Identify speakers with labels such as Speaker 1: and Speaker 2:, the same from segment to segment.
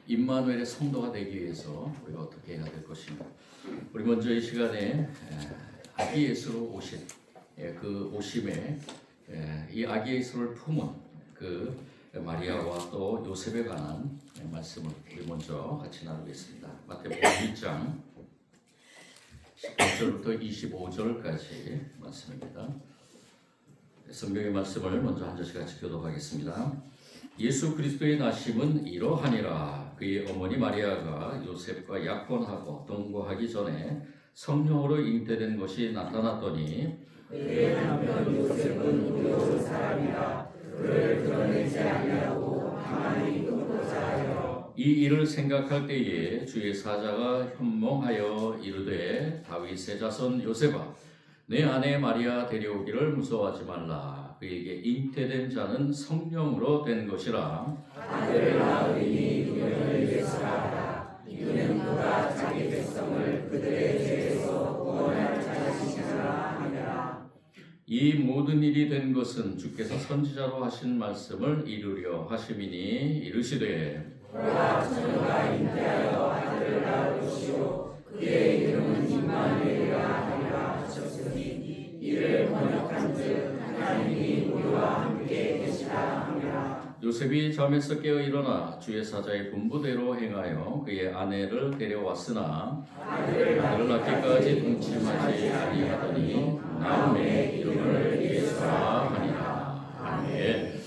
Speaker 1: 임마누엘의 성도가 되기 위해서 우리가 어떻게 해야 될 것인가? 우리 먼저 이 시간에 아기 예수로 오신 그 오심에 이 아기 예수를 품은 그 마리아와 또 요셉에 관한 말씀을 우리 먼저 같이 나누겠습니다. 마태복음 1장 18절부터 25절까지 말씀입니다. 성경의 말씀을 먼저 한 절씩 같이 교독하겠습니다. 예수 그리스도의 나심은 이러하니라. 그의 어머니 마리아가 요셉과 약혼하고 동거하기 전에 성령으로 잉태된 것이 나타났더니
Speaker 2: 그의 남편 요셉은 무교의 사람이라 그를 드러내지 아니하고 가만히 끊고자 하여
Speaker 1: 이 일을 생각할 때에 주의 사자가 현몽하여 이르되 다윗의 자손 요셉아 내 아내 마리아 데려오기를 무서워하지 말라. 그에게 잉태된 자는 성령으로 된 것이라.
Speaker 2: 아들을 낳으리니 그녀를 예수라. 이는 그가 자기 백성을 그들의 죄에서 구원할 자신이라 하니라.
Speaker 1: 이 모든 일이 된 것은 주께서 선지자로 하신 말씀을 이루려 하심이니 이르시되
Speaker 2: 보라 처녀가 잉태하여 아들을 낳을 것이요 그의 이름은 임마누엘이라 하리라 하셨으니 이를 번역한즉 하나님이 우리와 함께 계시다 하니라.
Speaker 1: 요셉이 잠에서 깨어 일어나 주의 사자의 분부대로 행하여 그의 아내를 데려왔으나 아들을 낳기까지 동침하지 아니하더니 나음의 이름을 예수라 하니라. 아멘.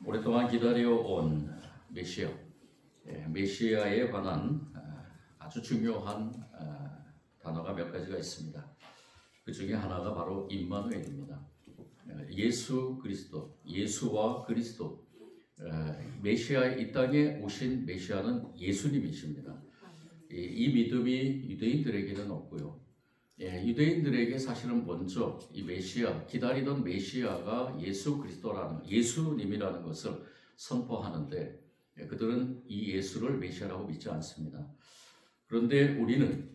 Speaker 1: 오랫동안 기다려온 메시아, 메시아에 관한 아주 중요한 단어가 몇 가지가 있습니다. 그 중에 하나가 바로 임마누엘입니다. 예수 그리스도, 예수와 그리스도, 메시아의 이 땅에 오신 메시아는 예수님이십니다. 이 믿음이 유대인들에게는 없고요. 유대인들에게 사실은 먼저 이 메시아, 기다리던 메시아가 예수 그리스도라는, 예수님이라는 것을 선포하는데 그들은 이 예수를 메시아라고 믿지 않습니다. 그런데 우리는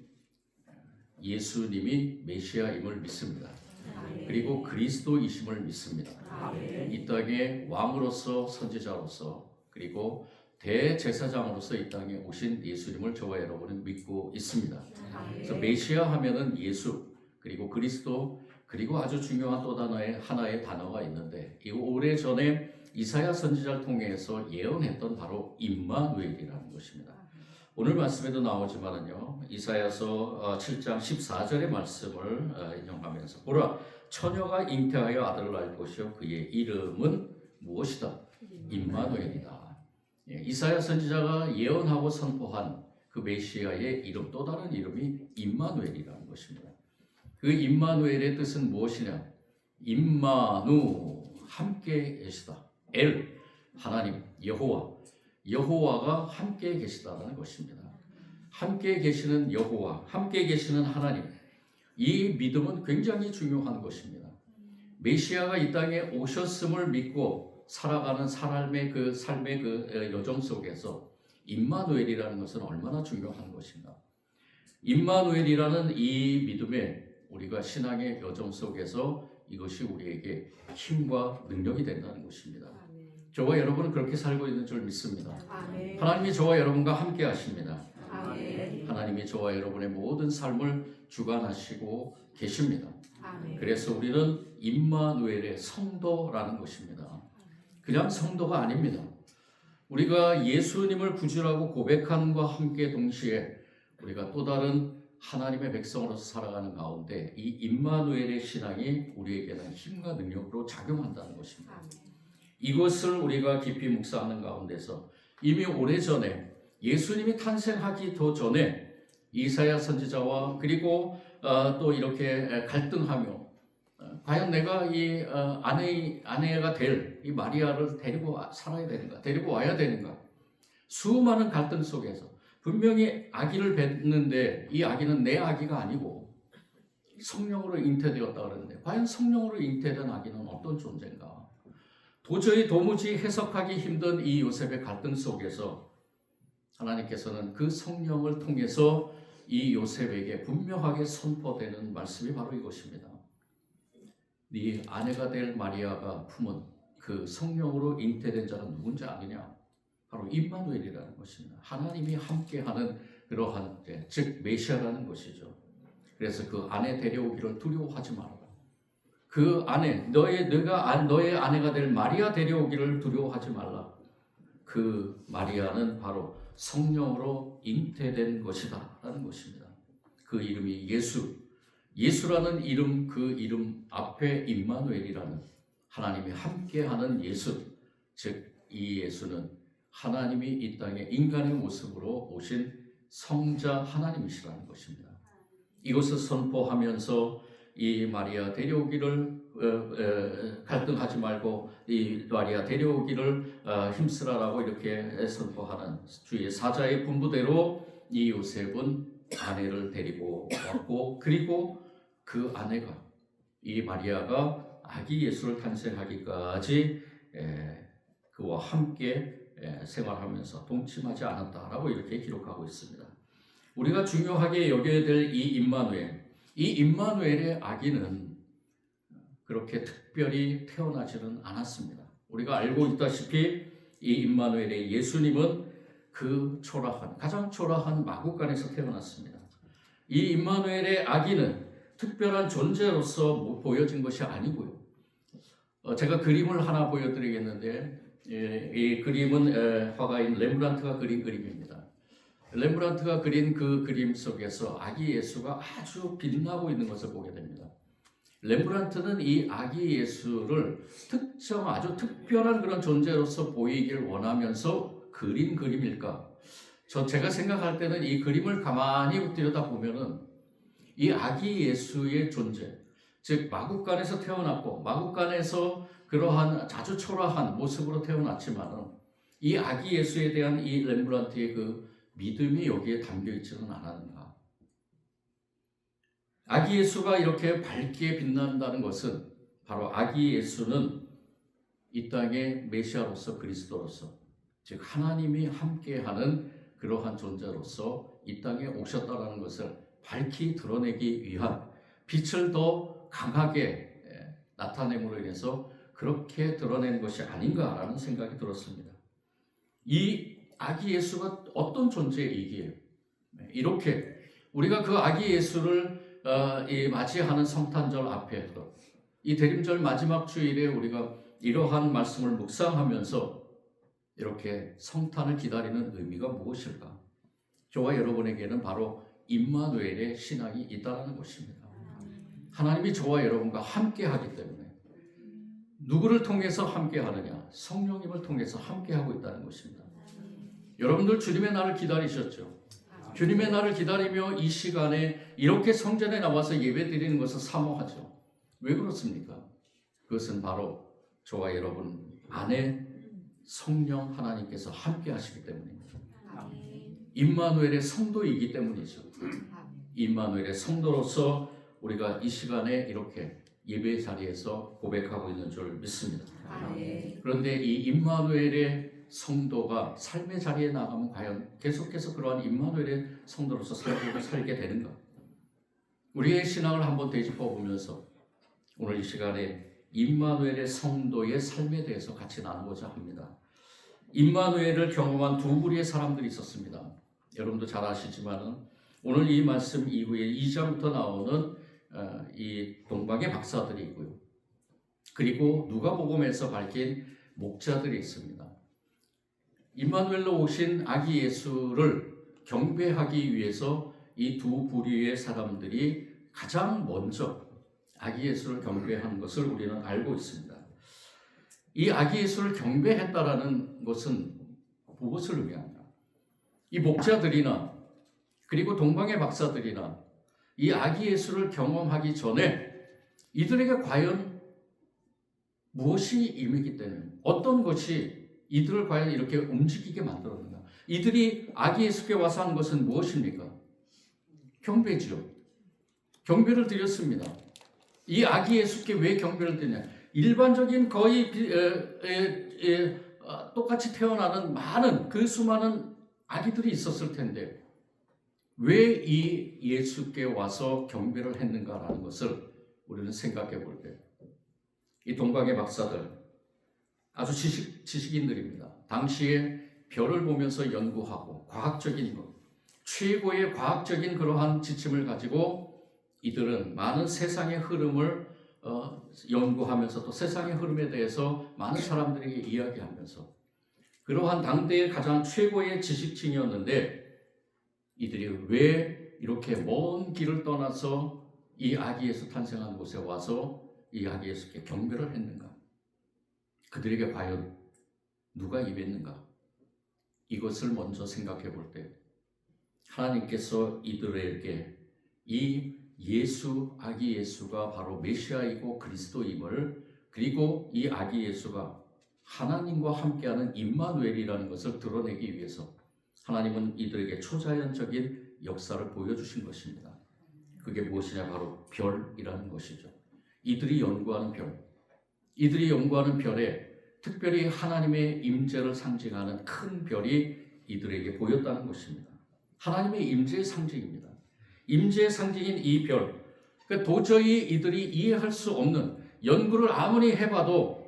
Speaker 1: 예수님이 메시아임을 믿습니다. 그리고 그리스도이심을 믿습니다. 이 땅에 왕으로서 선지자로서 그리고 대제사장으로서 이 땅에 오신 예수님을 저와 여러분은 믿고 있습니다. 그래서 메시아 하면은 예수 그리고 그리스도 그리고 아주 중요한 또 하나의 단어가 있는데 이 오래전에 이사야 선지자를 통해서 예언했던 바로 임마누엘이라는 것입니다. 오늘 말씀에도 나오지만은요 이사야서 7장 14절의 말씀을 인용하면서 보라 처녀가 잉태하여 아들을 낳을 것이요 그의 이름은 무엇이다? 임마누엘이다. 이사야 선지자가 예언하고 선포한 그 메시아의 이름 또 다른 이름이 임마누엘이라는 것입니다. 그 임마누엘의 뜻은 무엇이냐? 임마누 함께 계시다. 엘 하나님 여호와 여호와가 함께 계시다는 것입니다. 함께 계시는 여호와, 함께 계시는 하나님. 이 믿음은 굉장히 중요한 것입니다. 메시아가 이 땅에 오셨음을 믿고 살아가는 삶의 그 여정 속에서 임마누엘이라는 것은 얼마나 중요한 것인가. 임마누엘이라는 이 믿음에 우리가 신앙의 여정 속에서 이것이 우리에게 힘과 능력이 된다는 것입니다. 저와 여러분은 그렇게 살고 있는 줄 믿습니다.
Speaker 2: 아멘.
Speaker 1: 하나님이 저와 여러분과 함께 하십니다.
Speaker 2: 아멘.
Speaker 1: 하나님이 저와 여러분의 모든 삶을 주관하시고 계십니다.
Speaker 2: 아멘.
Speaker 1: 그래서 우리는 임마누엘의 성도라는 것입니다. 그냥 성도가 아닙니다. 우리가 예수님을 구주라고 고백함과 함께 동시에 우리가 또 다른 하나님의 백성으로서 살아가는 가운데 이 임마누엘의 신앙이 우리에게는 힘과 능력으로 작용한다는 것입니다.
Speaker 2: 아멘.
Speaker 1: 이것을 우리가 깊이 묵상하는 가운데서 이미 오래전에 예수님이 탄생하기 더 전에 이사야 선지자와 그리고 또 이렇게 갈등하며 과연 내가 이 아내가 될 이 마리아를 데리고 살아야 되는가 데리고 와야 되는가 수많은 갈등 속에서 분명히 아기를 낳는데 이 아기는 내 아기가 아니고 성령으로 잉태되었다 그러는데 과연 성령으로 잉태된 아기는 어떤 존재인가 도무지 해석하기 힘든 이 요셉의 갈등 속에서 하나님께서는 그 성령을 통해서 이 요셉에게 분명하게 선포되는 말씀이 바로 이것입니다. 네 아내가 될 마리아가 품은 그 성령으로 잉태된 자는 누군지 아느냐? 바로 임마누엘이라는 것입니다. 하나님이 함께하는 그러한 즉 메시아라는 것이죠. 그래서 그 아내 데려오기를 두려워하지 말라. 그 아내 너의 아내가 될 마리아 데려오기를 두려워하지 말라. 그 마리아는 바로 성령으로 잉태된 것이다 라는 것입니다. 그 이름이 예수라는 이름, 그 이름 앞에 임마누엘이라는 하나님이 함께하는 예수, 즉 이 예수는 하나님이 이 땅에 인간의 모습으로 오신 성자 하나님이시라는 것입니다. 이것을 선포하면서 이 마리아 데려오기를 갈등하지 말고 이 마리아 데려오기를 힘쓰라라고 이렇게 선포하는 주의 사자의 분부대로 이 요셉은 아내를 데리고 왔고, 그리고 그 아내가 이 마리아가 아기 예수를 탄생하기까지 그와 함께 생활하면서 동침하지 않았다라고 이렇게 기록하고 있습니다. 우리가 중요하게 여겨야 될 이 임마누엘의 아기는 그렇게 특별히 태어나지는 않았습니다. 우리가 알고 있다시피 이 임마누엘의 예수님은 그 가장 초라한 마구간에서 태어났습니다. 이 임마누엘의 아기는 특별한 존재로서 보여진 것이 아니고요. 제가 그림을 하나 보여드리겠는데, 이 그림은 화가인 렘브란트가 그린 그림입니다. 렘브란트가 그린 그 그림 속에서 아기 예수가 아주 빛나고 있는 것을 보게 됩니다. 렘브란트는 이 아기 예수를 아주 특별한 그런 존재로서 보이길 원하면서 그린 그림일까? 제가 생각할 때는 이 그림을 가만히 들여다보면은 이 아기 예수의 존재, 즉 마구간에서 태어났고 마구간에서 그러한 아주 초라한 모습으로 태어났지만은 이 아기 예수에 대한 이 렘브란트의 그 믿음이 여기에 담겨 있지는 않았는가? 아기 예수가 이렇게 밝게 빛난다는 것은 바로 아기 예수는 이 땅의 메시아로서 그리스도로서, 즉 하나님이 함께하는 그러한 존재로서 이 땅에 오셨다라는 것을 밝히 드러내기 위한, 빛을 더 강하게 나타냄으로 인해서 그렇게 드러낸 것이 아닌가라는 생각이 들었습니다. 이 아기 예수가 어떤 존재이기에 이렇게 우리가 그 아기 예수를 맞이하는 성탄절 앞에서 이 대림절 마지막 주일에 우리가 이러한 말씀을 묵상하면서 이렇게 성탄을 기다리는 의미가 무엇일까? 저와 여러분에게는 바로 임마누엘의 신앙이 있다는 것입니다. 하나님이 저와 여러분과 함께하기 때문에, 누구를 통해서 함께하느냐? 성령님을 통해서 함께하고 있다는 것입니다. 여러분들 주님의 날을 기다리셨죠? 주님의 날을 기다리며 이 시간에 이렇게 성전에 나와서 예배드리는 것을 사모하죠. 왜 그렇습니까? 그것은 바로 저와 여러분 안에 성령 하나님께서 함께 하시기 때문입니다. 임마누엘의 성도이기 때문이죠. 임마누엘의 성도로서 우리가 이 시간에 이렇게 예배 자리에서 고백하고 있는 줄 믿습니다. 그런데 이 임마누엘의 성도가 삶의 자리에 나가면 과연 계속해서 그러한 임마누엘의 성도로서 살게 되는가? 우리의 신앙을 한번 되짚어 보면서 오늘 이 시간에 임마누엘의 성도의 삶에 대해서 같이 나누고자 합니다. 임마누엘을 경험한 두 부류의 사람들이 있었습니다. 여러분도 잘 아시지만은 오늘 이 말씀 이후에 2장부터 나오는 이 동방의 박사들이 있고요. 그리고 누가복음에서 밝힌 목자들이 있습니다. 임마누엘로 오신 아기 예수를 경배하기 위해서 이 두 부류의 사람들이 가장 먼저 아기 예수를 경배한 것을 우리는 알고 있습니다. 이 아기 예수를 경배했다라는 것은 무엇을 의미하냐? 이 목자들이나 그리고 동방의 박사들이나 이 아기 예수를 경험하기 전에 이들에게 과연 무엇이 임했기 때문에, 어떤 것이 이들을 과연 이렇게 움직이게 만들었는가? 이들이 아기 예수께 와서 한 것은 무엇입니까? 경배죠. 경배를 드렸습니다. 이 아기 예수께 왜 경배를 드리냐? 일반적인 거의 똑같이 태어나는 많은 그 수많은 아기들이 있었을 텐데 왜 이 예수께 와서 경배를 했는가라는 것을 우리는 생각해 볼 때, 이 동방의 박사들 아주 지식인들입니다. 당시에 별을 보면서 연구하고 과학적인 것, 최고의 과학적인 그러한 지침을 가지고 이들은 많은 세상의 흐름을 연구하면서 또 세상의 흐름에 대해서 많은 사람들에게 이야기하면서 그러한 당대의 가장 최고의 지식층이었는데 이들이 왜 이렇게 먼 길을 떠나서 이 아기 예수 탄생한 곳에 와서 이 아기 예수께 경배를 했는가? 그들에게 과연 누가 임했는가? 이것을 먼저 생각해 볼 때 하나님께서 이들에게 이 예수, 아기 예수가 바로 메시아이고 그리스도임을, 그리고 이 아기 예수가 하나님과 함께하는 임마누엘이라는 것을 드러내기 위해서 하나님은 이들에게 초자연적인 역사를 보여주신 것입니다. 그게 무엇이냐? 바로 별이라는 것이죠. 이들이 연구하는 별, 이들이 연구하는 별에 특별히 하나님의 임재를 상징하는 큰 별이 이들에게 보였다는 것입니다. 하나님의 임재의 상징입니다. 임재의 상징인 이 별, 도저히 이들이 이해할 수 없는, 연구를 아무리 해봐도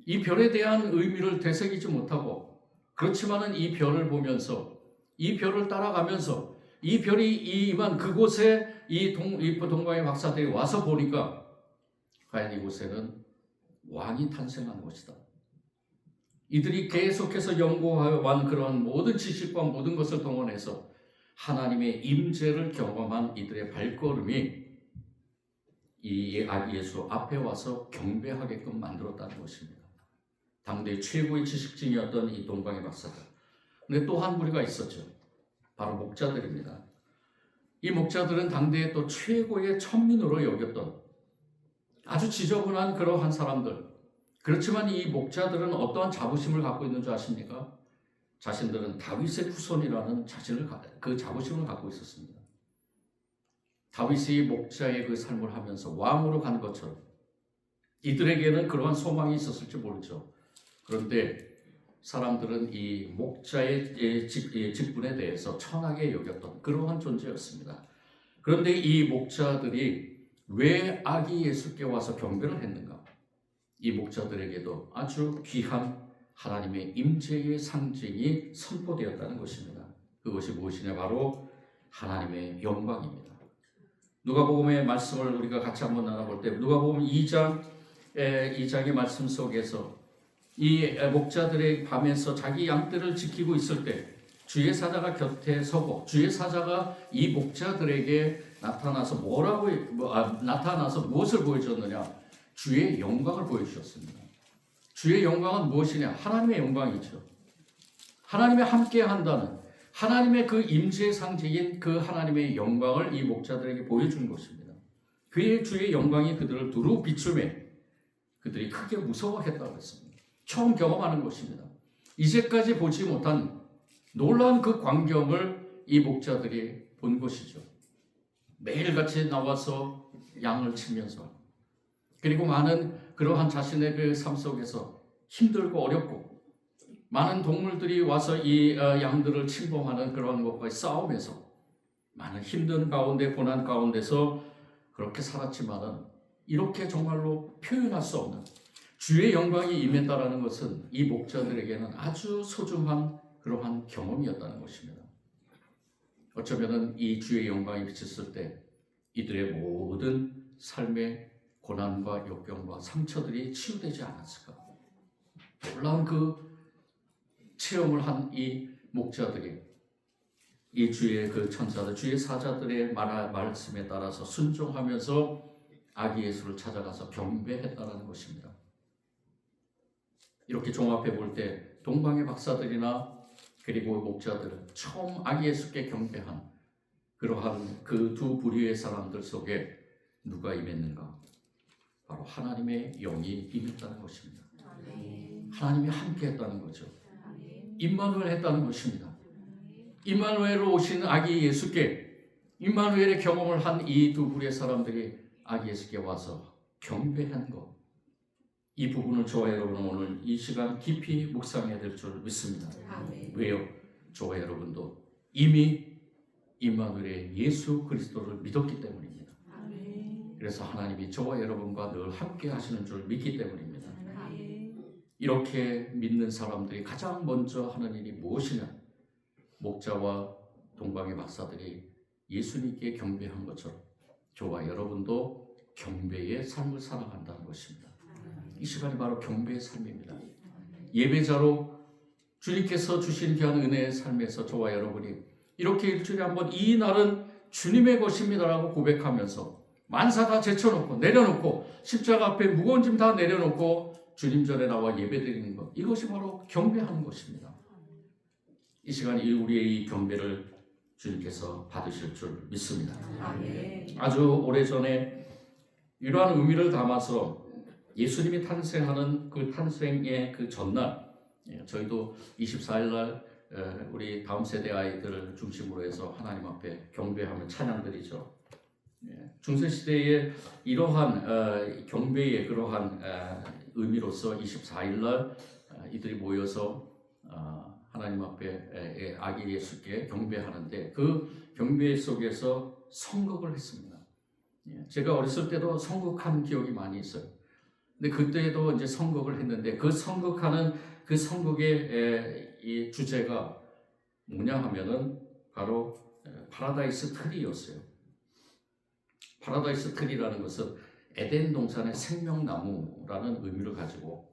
Speaker 1: 이 별에 대한 의미를 되새기지 못하고, 그렇지만은 이 별을 보면서, 이 별을 따라가면서 이 별이 임한 그곳에 이 동방의 박사들이 와서 보니까 과연 이곳에는 왕이 탄생한 것이다. 이들이 계속해서 연구해온 그런 모든 지식과 모든 것을 동원해서 하나님의 임재를 경험한 이들의 발걸음이 이 아기 예수 앞에 와서 경배하게끔 만들었다는 것입니다. 당대 최고의 지식층이었던 이 동방의 박사들. 근데 또 한 무리가 있었죠. 바로 목자들입니다. 이 목자들은 당대의 또 최고의 천민으로 여겼던 아주 지저분한 그러한 사람들. 그렇지만 이 목자들은 어떠한 자부심을 갖고 있는 줄 아십니까? 자신들은 다윗의 후손이라는 그 자부심을 갖고 있었습니다. 다윗이 목자의 그 삶을 하면서 왕으로 간 것처럼 이들에게는 그러한 소망이 있었을지 모르죠. 그런데 사람들은 이 목자의 직분에 대해서 천하게 여겼던 그러한 존재였습니다. 그런데 이 목자들이 왜 아기 예수께 와서 경배를 했는가? 이 목자들에게도 아주 귀한 하나님의 임재의 상징이 선포되었다는 것입니다. 그것이 무엇이냐? 바로 하나님의 영광입니다. 누가복음의 말씀을 우리가 같이 한번 나눠볼 때 누가복음 2장의 말씀 속에서 이 목자들의 밤에서 자기 양떼를 지키고 있을 때 주의 사자가 곁에 서고 주의 사자가 이 목자들에게 나타나서 나타나서 무엇을 보여줬느냐? 주의 영광을 보여주셨습니다. 주의 영광은 무엇이냐? 하나님의 영광이죠. 하나님이 함께 한다는 하나님의 그 임재의 상징인 그 하나님의 영광을 이 목자들에게 보여준 것입니다. 그의 주의 영광이 그들을 두루 비추매 그들이 크게 무서워했다고 했습니다. 처음 경험하는 것입니다. 이제까지 보지 못한 놀라운 그 광경을 이 목자들이 본 것이죠. 매일같이 나와서 양을 치면서 그리고 많은 그러한 자신의 그 삶 속에서 힘들고 어렵고 많은 동물들이 와서 이 양들을 침범하는 그러한 것과 싸우면서 많은 힘든 가운데 고난 가운데서 그렇게 살았지만은 이렇게 정말로 표현할 수 없는 주의 영광이 임했다라는 것은 이 목자들에게는 아주 소중한 그러한 경험이었다는 것입니다. 어쩌면은 이 주의 영광이 비쳤을 때 이들의 모든 삶의 고난과 역경과 상처들이 치유되지 않았을까? 놀라운 그 체험을 한 이 목자들이 이 주의 그 천사들, 주의 사자들의 말씀에 따라서 순종하면서 아기 예수를 찾아가서 경배했다는 것입니다. 이렇게 종합해 볼 때 동방의 박사들이나 그리고 목자들은 처음 아기 예수께 경배한 그러한 그 두 부류의 사람들 속에 누가 임했는가? 바로 하나님의 영이 임했다는 것입니다. 하나님이 함께 했다는 거죠. 임마누엘 했다는 것입니다. 임마누엘로 오신 아기 예수께 임마누엘의 경험을 한 이 두 부류의 사람들이 아기 예수께 와서 경배한 것. 이 부분을 저와 여러분은 오늘 이 시간 깊이 묵상해야 될 줄 믿습니다. 왜요? 저와 여러분도 이미 임마누엘의 예수 그리스도를 믿었기 때문입니다. 그래서 하나님이 저와 여러분과 늘 함께 하시는 줄 믿기 때문입니다. 이렇게 믿는 사람들이 가장 먼저 하는 일이 무엇이냐? 목자와 동방의 박사들이 예수님께 경배한 것처럼 저와 여러분도 경배의 삶을 살아간다는 것입니다. 이 시간이 바로 경배의 삶입니다. 예배자로 주님께서 주신 귀한 은혜의 삶에서 저와 여러분이 이렇게 일주일에 한번 이 날은 주님의 것입니다라고 고백하면서 만사 다 제쳐놓고 내려놓고 십자가 앞에 무거운 짐 다 내려놓고 주님 전에 나와 예배드리는 것, 이것이 바로 경배하는 것입니다. 이 시간 우리의 이 경배를 주님께서 받으실 줄 믿습니다. 아주 오래전에 이러한 의미를 담아서 예수님이 탄생하는 그 탄생의 그 전날, 저희도 24일 날 우리 다음 세대 아이들을 중심으로 해서 하나님 앞에 경배하며 찬양드리죠. 중세시대의 이러한 경배의 그러한 의미로서 24일 날 이들이 모여서 하나님 앞에 아기 예수께 경배하는데 그 경배 속에서 선곡을 했습니다. 제가 어렸을 때도 선곡한 기억이 많이 있어요. 근데 그때도 이제 선곡을 했는데 그 선곡하는 그 선곡의 이 주제가 뭐냐 하면은 바로 파라다이스 트리였어요. 파라다이스 트리라는 것은 에덴 동산의 생명나무라는 의미를 가지고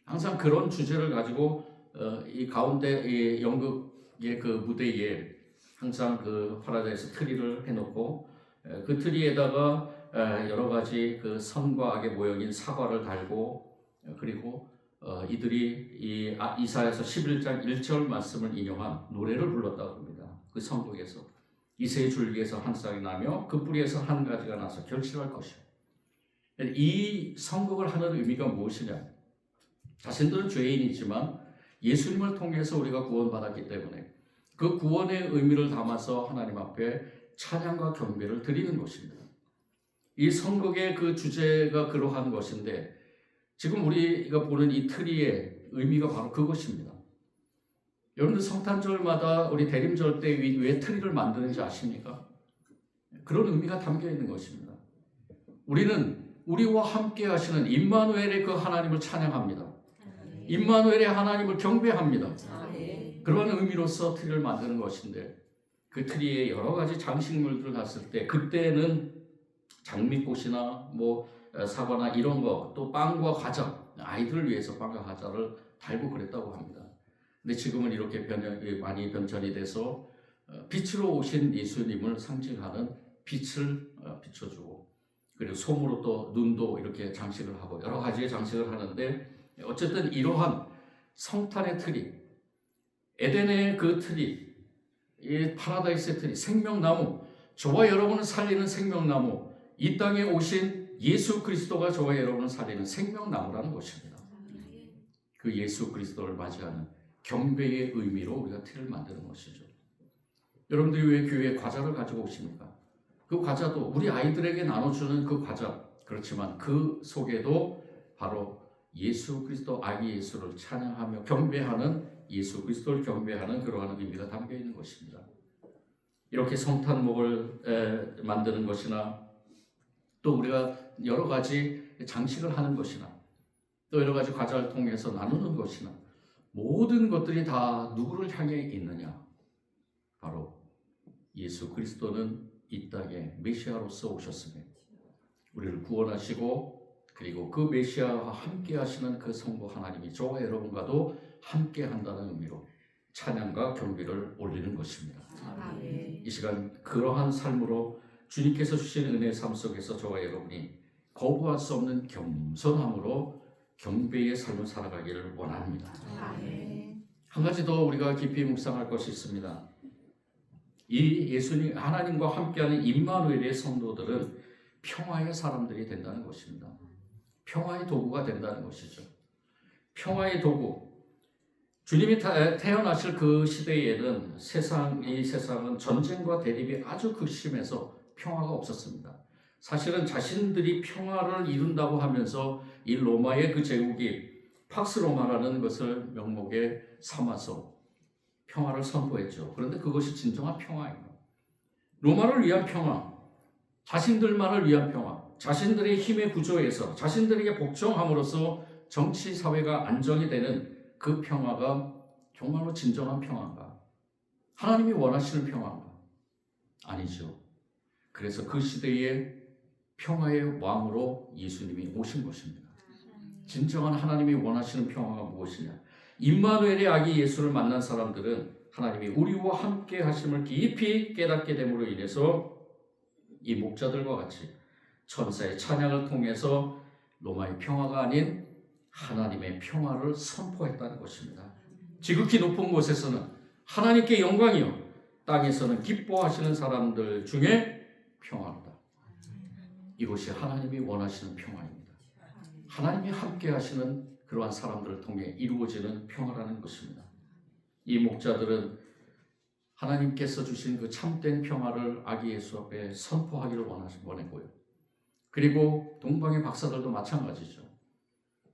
Speaker 1: 항상 그런 주제를 가지고 이 가운데 이 연극의 그 무대에 항상 그 파라다이스 트리를 해놓고 그 트리에다가 여러 가지 그 선과 악의 모형인 사과를 달고 그리고 이들이 이 이사야서 11장 1절 말씀을 인용한 노래를 불렀다고 합니다. 그 선곡에서 이새의 줄기에서 한 쌍이 나며 그 뿌리에서 한 가지가 나서 결실할 것이요. 이 선곡을 하는 의미가 무엇이냐? 자신들은 죄인이지만 예수님을 통해서 우리가 구원받았기 때문에 그 구원의 의미를 담아서 하나님 앞에 찬양과 경배를 드리는 것입니다. 이 선곡의 그 주제가 그러한 것인데 지금 우리가 보는 이 트리의 의미가 바로 그것입니다. 여러분들 성탄절마다 우리 대림절 때 왜 트리를 만드는지 아십니까? 그런 의미가 담겨 있는 것입니다. 우리는 우리와 함께 하시는 임마누엘의 그 하나님을 찬양합니다. 임마누엘의 하나님을 경배합니다. 그러한 의미로서 트리를 만드는 것인데 그 트리에 여러 가지 장식물들을 놨을 때 그때는 장미꽃이나 뭐 사과나 이런 거 또 빵과 과자 아이들을 위해서 빵과 과자를 달고 그랬다고 합니다. 근데 지금은 이렇게 많이 변천이 돼서 빛으로 오신 예수님을 상징하는 빛을 비춰주고 그리고 솜으로 또 눈도 이렇게 장식을 하고 여러 가지의 장식을 하는데 어쨌든 이러한 성탄의 트리, 에덴의 그 트리, 이 파라다이스의 트리, 생명나무, 저와 여러분을 살리는 생명나무, 이 땅에 오신 예수 그리스도가 저와 여러분을 살리는 생명나무라는 것입니다. 그 예수 그리스도를 맞이하는 경배의 의미로 우리가 트리를 만드는 것이죠. 여러분들이 왜 교회에 과자를 가지고 오십니까? 그 과자도 우리 아이들에게 나눠주는 그 과자, 그렇지만 그 속에도 바로 예수 그리스도 아기 예수를 찬양하며 경배하는 예수 그리스도를 경배하는 그러한 의미가 담겨 있는 것입니다. 이렇게 성탄목을 만드는 것이나 또 우리가 여러 가지 장식을 하는 것이나 또 여러 가지 과자를 통해서 나누는 것이나 모든 것들이 다 누구를 향해 있느냐? 바로 예수 그리스도는 이 땅에 메시아로서 오셨으며 우리를 구원하시고 그리고 그 메시아와 함께 하시는 그 성부 하나님이 저와 여러분과도 함께 한다는 의미로 찬양과 경배를 올리는 것입니다. 이 시간 그러한 삶으로 주님께서 주신 은혜의 삶 속에서 저와 여러분이 거부할 수 없는 겸손함으로 경배의 삶을 살아가기를 원합니다. 한 가지 더 우리가 깊이 묵상할 것이 있습니다. 이 예수님 하나님과 함께하는 임마누엘의 성도들은 평화의 사람들이 된다는 것입니다. 평화의 도구가 된다는 것이죠. 평화의 도구. 주님이 태어나실 그 시대에는 이 세상은 전쟁과 대립이 아주 극심해서 평화가 없었습니다. 사실은 자신들이 평화를 이룬다고 하면서 이 로마의 그 제국이 팍스 로마라는 것을 명목에 삼아서 평화를 선포했죠. 그런데 그것이 진정한 평화입니다. 로마를 위한 평화, 자신들만을 위한 평화, 자신들의 힘의 구조에서 자신들에게 복종함으로써 정치 사회가 안정이 되는 그 평화가 정말로 진정한 평화인가? 하나님이 원하시는 평화인가? 아니죠. 그래서 그 시대에 평화의 왕으로 예수님이 오신 것입니다. 진정한 하나님이 원하시는 평화가 무엇이냐? 임마누엘의 아기 예수를 만난 사람들은 하나님이 우리와 함께 하심을 깊이 깨닫게 됨으로 인해서 이 목자들과 같이 천사의 찬양을 통해서 로마의 평화가 아닌 하나님의 평화를 선포했다는 것입니다. 지극히 높은 곳에서는 하나님께 영광이요, 땅에서는 기뻐하시는 사람들 중에 평화로다. 이것이 하나님이 원하시는 평화입니다. 하나님이 함께 하시는 그러한 사람들을 통해 이루어지는 평화라는 것입니다. 이 목자들은 하나님께서 주신 그 참된 평화를 아기 예수 앞에 선포하기를 원했고요. 그리고 동방의 박사들도 마찬가지죠.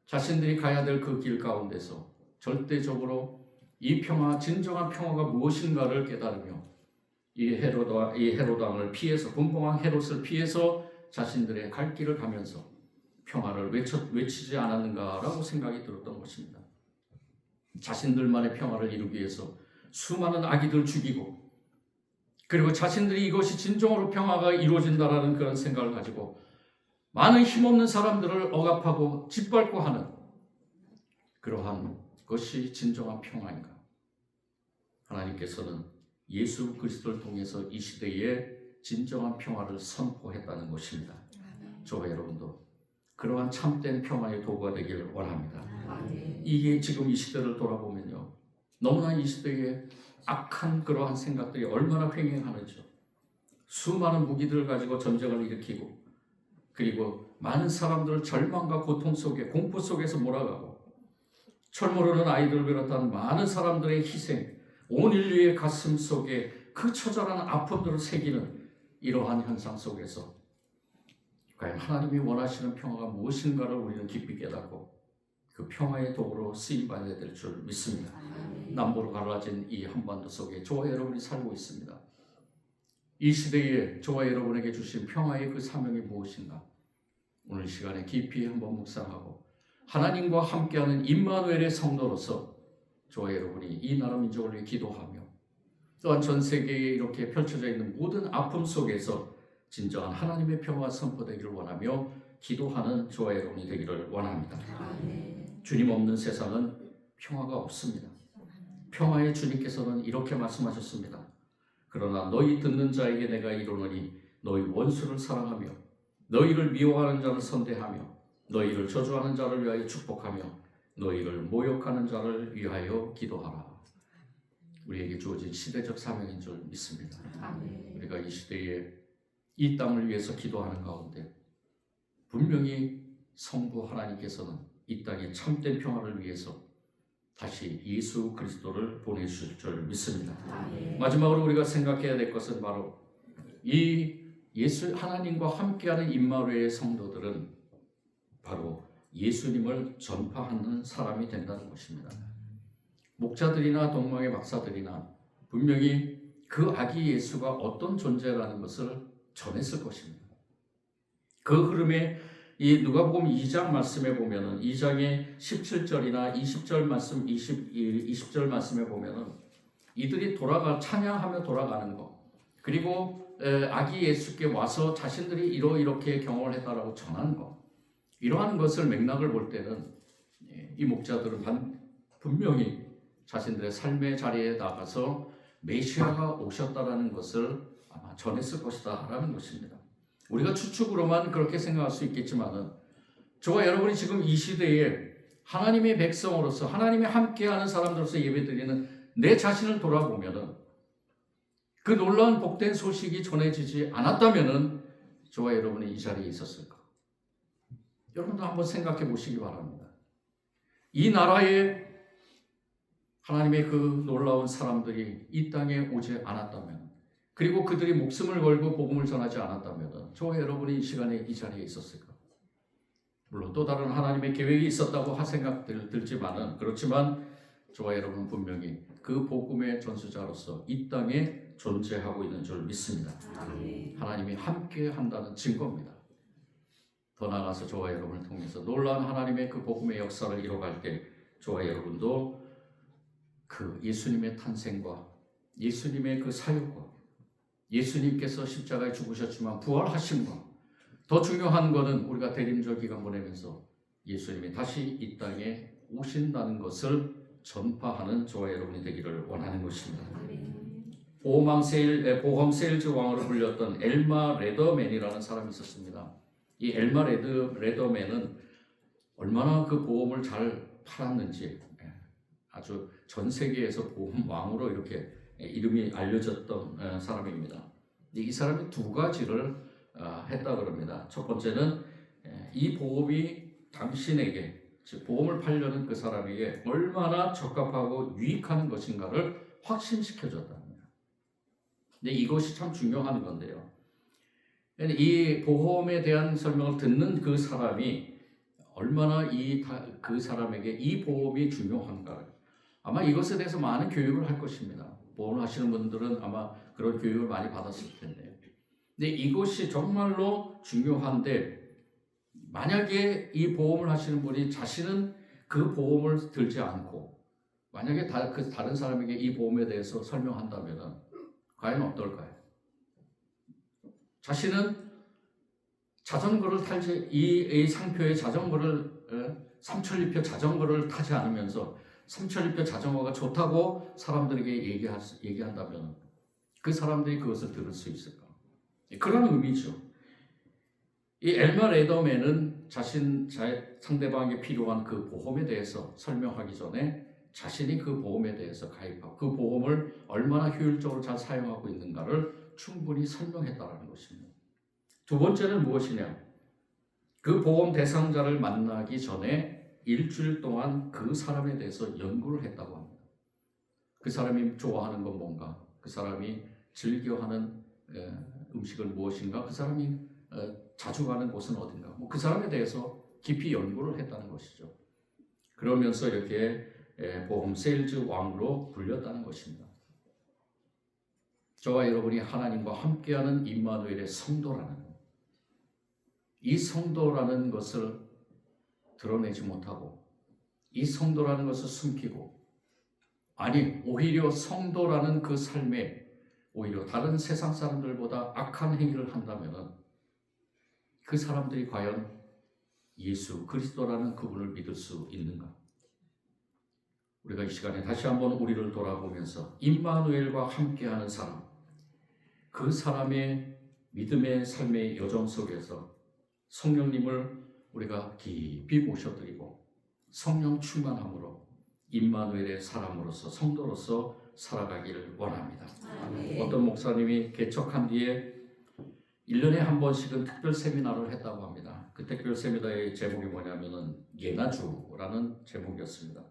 Speaker 1: 자신들이 가야 될 그 길 가운데서 절대적으로 이 평화, 진정한 평화가 무엇인가를 깨달으며 이 헤롯 왕을 피해서, 분봉왕 헤롯을 피해서 자신들의 갈 길을 가면서 평화를 외치지 않았는가라고 생각이 들었던 것입니다. 자신들만의 평화를 이루기 위해서 수많은 아기들 죽이고, 그리고 자신들이 이것이 진정으로 평화가 이루어진다라는 그런 생각을 가지고 많은 힘없는 사람들을 억압하고 짓밟고 하는 그러한 것이 진정한 평화인가? 하나님께서는 예수 그리스도를 통해서 이 시대에 진정한 평화를 선포했다는 것입니다. 저와 여러분도 그러한 참된 평화의 도구가 되기를 원합니다. 이게 지금 이 시대를 돌아보면요, 너무나 이 시대에 악한 그러한 생각들이 얼마나 횡행하는지요. 수많은 무기들을 가지고 전쟁을 일으키고, 그리고 많은 사람들을 절망과 고통 속에, 공포 속에서 몰아가고, 철모르는 아이들을 비롯한 많은 사람들의 희생, 온 인류의 가슴 속에 그 처절한 아픔들을 새기는 이러한 현상 속에서 과연 하나님이 원하시는 평화가 무엇인가를 우리는 깊이 깨닫고 그 평화의 도구로 쓰임받아야 될 줄 믿습니다. 남북으로 갈라진 이 한반도 속에 저와 여러분이 살고 있습니다. 이 시대에 저와 여러분에게 주신 평화의 그 사명이 무엇인가? 오늘 시간에 깊이 한번 묵상하고 하나님과 함께하는 임마누엘의 성도로서 저와 여러분이 이 나라 민족을 위해 기도하며, 또한 전 세계에 이렇게 펼쳐져 있는 모든 아픔 속에서 진정한 하나님의 평화가 선포되기를 원하며 기도하는 저와 여러분이 되기를 원합니다. 주님 없는 세상은 평화가 없습니다. 평화의 주님께서는 이렇게 말씀하셨습니다. 그러나 너희 듣는 자에게 내가 이르노니 너희 원수를 사랑하며 너희를 미워하는 자를 선대하며 너희를 저주하는 자를 위하여 축복하며 너희를 모욕하는 자를 위하여 기도하라. 우리에게 주어진 시대적 사명인 줄 믿습니다. 우리가 이 시대에 이 땅을 위해서 기도하는 가운데 분명히 성부 하나님께서는 이 땅에 참된 평화를 위해서 다시 예수 그리스도를 보내주실 줄 믿습니다. 마지막으로 우리가 생각해야 될 것은 바로 이 예수 하나님과 함께하는 임마누엘의 성도들은 바로 예수님을 전파하는 사람이 된다는 것입니다. 목자들이나 동방의 박사들이나 분명히 그 아기 예수가 어떤 존재라는 것을 전했을 것입니다. 그 흐름에 이 누가복음 2장 말씀에 보면은 2장의 17절이나 20절 말씀, 20절 말씀에 보면은 이들이 찬양하며 돌아가는 것, 그리고 아기 예수께 와서 자신들이 이렇게 경험을 했다라고 전하는 것, 이러한 것을 맥락을 볼 때는 이 목자들은 분명히 자신들의 삶의 자리에 나가서 메시아가 오셨다라는 것을 아마 전했을 것이다라는 것입니다. 우리가 추측으로만 그렇게 생각할 수 있겠지만은 저와 여러분이 지금 이 시대에 하나님의 백성으로서 하나님이 함께하는 사람들로서 예배드리는 내 자신을 돌아보면은 그 놀라운 복된 소식이 전해지지 않았다면은 저와 여러분이 이 자리에 있었을까? 여러분도 한번 생각해 보시기 바랍니다. 이 나라에 하나님의 그 놀라운 사람들이 이 땅에 오지 않았다면, 그리고 그들이 목숨을 걸고 복음을 전하지 않았다면 저와 여러분이 이 시간에 이 자리에 있었을까? 물론 또 다른 하나님의 계획이 있었다고 생각들 들지만은, 그렇지만 저와 여러분은 분명히 그 복음의 전수자로서 이 땅에 존재하고 있는 줄 믿습니다. 하나님이 함께 한다는 증거입니다. 더 나아가서 저와 여러분을 통해서 놀라운 하나님의 그 복음의 역사를 이뤄갈 때 저와 여러분도 그 예수님의 탄생과 예수님의 그 사역과 예수님께서 십자가에 죽으셨지만 부활하심과 더 중요한 것은 우리가 대림절 기간 보내면서 예수님이 다시 이 땅에 오신다는 것을 전파하는 저와 여러분이 되기를 원하는 것입니다. 보험 세일즈 왕으로 불렸던 엘마 레더맨이라는 사람이 있었습니다. 이 엘마 레더맨은 얼마나 그 보험을 잘 팔았는지 아주 전 세계에서 보험 왕으로 이렇게 이름이 알려졌던 사람입니다. 이 사람이 두 가지를 했다 그럽니다. 첫 번째는 이 보험이 당신에게, 즉 보험을 팔려는 그 사람에게 얼마나 적합하고 유익한 것인가를 확신시켜줬답니다. 근데 이것이 참 중요한 건데요. 이 보험에 대한 설명을 듣는 그 사람이 얼마나 그 사람에게 이 보험이 중요한가, 아마 이것에 대해서 많은 교육을 할 것입니다. 보험을 하시는 분들은 아마 그런 교육을 많이 받았을 텐데요. 근데 이것이 정말로 중요한데, 만약에 이 보험을 하시는 분이 자신은 그 보험을 들지 않고 만약에 다른 사람에게 이 보험에 대해서 설명한다면 과연 어떨까요? 자신은 자전거를 이 상표의 자전거를 삼천리표 자전거를 타지 않으면서 삼천리표 자전거가 좋다고 사람들에게 얘기한다면 그 사람들이 그것을 들을 수 있을까? 그런 의미죠. 이 엘마 레더맨은 상대방에게 필요한 그 보험에 대해서 설명하기 전에 자신이 그 보험에 대해서 가입하고 그 보험을 얼마나 효율적으로 잘 사용하고 있는가를 충분히 설명했다는 것입니다. 두 번째는 무엇이냐? 그 보험 대상자를 만나기 전에 일주일 동안 그 사람에 대해서 연구를 했다고 합니다. 그 사람이 좋아하는 건 뭔가? 그 사람이 즐겨하는 음식은 무엇인가? 그 사람이 자주 가는 곳은 어딘가? 그 사람에 대해서 깊이 연구를 했다는 것이죠. 그러면서 이렇게 보험 세일즈 왕으로 불렸다는 것입니다. 저와 여러분이 하나님과 함께하는 임마누엘의 성도라는, 이 성도라는 것을 드러내지 못하고 이 성도라는 것을 숨기고, 아니 오히려 성도라는 그 삶에 오히려 다른 세상 사람들보다 악한 행위를 한다면 그 사람들이 과연 예수 그리스도라는 그분을 믿을 수 있는가? 우리가 이 시간에 다시 한번 우리를 돌아보면서 임마누엘과 함께하는 사람, 그 사람의 믿음의 삶의 여정 속에서 성령님을 우리가 깊이 모셔드리고 성령 충만함으로 임마누엘의 사람으로서 성도로서 살아가기를 원합니다.
Speaker 2: 아멘.
Speaker 1: 어떤 목사님이 개척한 뒤에 1년에 한 번씩은 특별 세미나를 했다고 합니다. 그 특별 세미나의 제목이 뭐냐면은 예나주라는 제목이었습니다.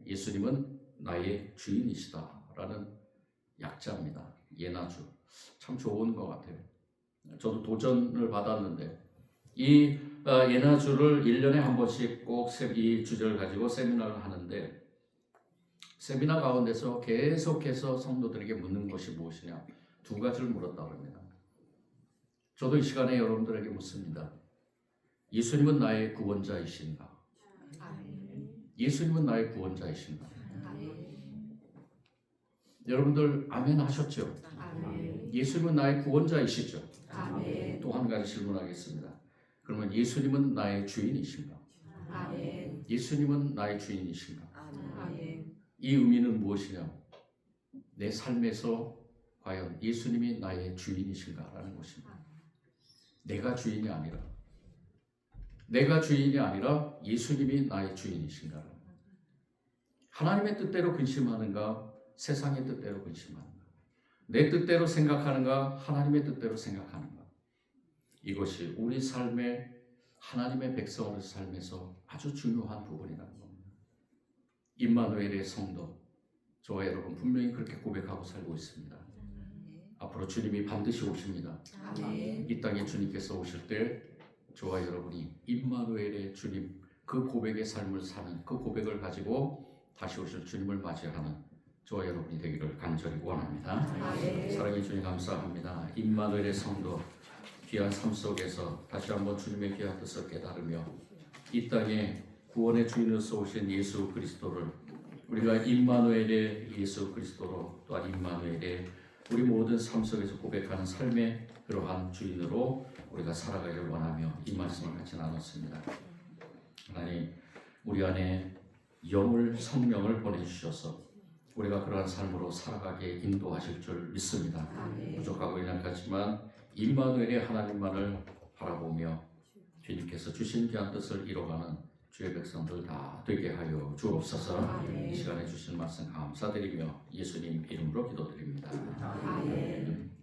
Speaker 1: 예수님은 나의 주인이시다라는 약자입니다. 예나주. 참 좋은 것 같아요. 저도 도전을 받았는데 이 예나주를 1년에 한 번씩 꼭 이 주제를 가지고 세미나를 하는데, 세미나 가운데서 계속해서 성도들에게 묻는 것이 무엇이냐? 두 가지를 물었다고 합니다. 저도 이 시간에 여러분들에게 묻습니다. 예수님은 나의 구원자이신가? 예수님은 나의 구원자이신가? 여러분들 아멘 하셨죠? 예수님은 나의 구원자이시죠? 또 한 가지 질문하겠습니다. 그러면 예수님은 나의 주인이신가? 예수님은 나의 주인이신가? 이 의미는 무엇이냐? 내 삶에서 과연 예수님이 나의 주인이신가라는 것입니다. 내가 주인이 아니라 예수님이 나의 주인이신가? 하나님의 뜻대로 근심하는가? 세상의 뜻대로 근심하는가? 내 뜻대로 생각하는가? 하나님의 뜻대로 생각하는가? 이것이 우리 삶의 하나님의 백성의 삶에서 아주 중요한 부분이라는 겁니다. 임마누엘의 성도, 저와 여러분 분명히 그렇게 고백하고 살고 있습니다. 앞으로 주님이 반드시 오십니다. 이 땅에 주님께서 오실 때 저와 여러분이 임마누엘의 주님, 그 고백의 삶을 사는, 그 고백을 가지고 다시 오실 주님을 맞이하는 저와 여러분이 되기를 간절히 원합니다. 사랑의 주님 감사합니다. 임마누엘의 성도, 귀한 삶 속에서 다시 한번 주님의 귀한 뜻을 깨달으며 이 땅에 구원의 주인으로서 오신 예수 그리스도를 우리가 임마누엘의 예수 그리스도로 또한 임마누엘의 우리 모든 삶 속에서 고백하는 삶의 그러한 주인으로 우리가 살아가기를 원하며 이 말씀을 같이 나눴습니다. 하나님, 우리 안에 영을 성령을 보내주셔서 우리가 그러한 삶으로 살아가게 인도하실 줄 믿습니다. 부족하고 연약하지만 임마누엘의 하나님만을 바라보며 주님께서 주신 귀한 뜻을 이뤄가는 주의 백성들 다 되게 하여 주옵소서. 이 시간에 주신 말씀 감사드리며 예수님 이름으로 기도드립니다.
Speaker 2: 아멘.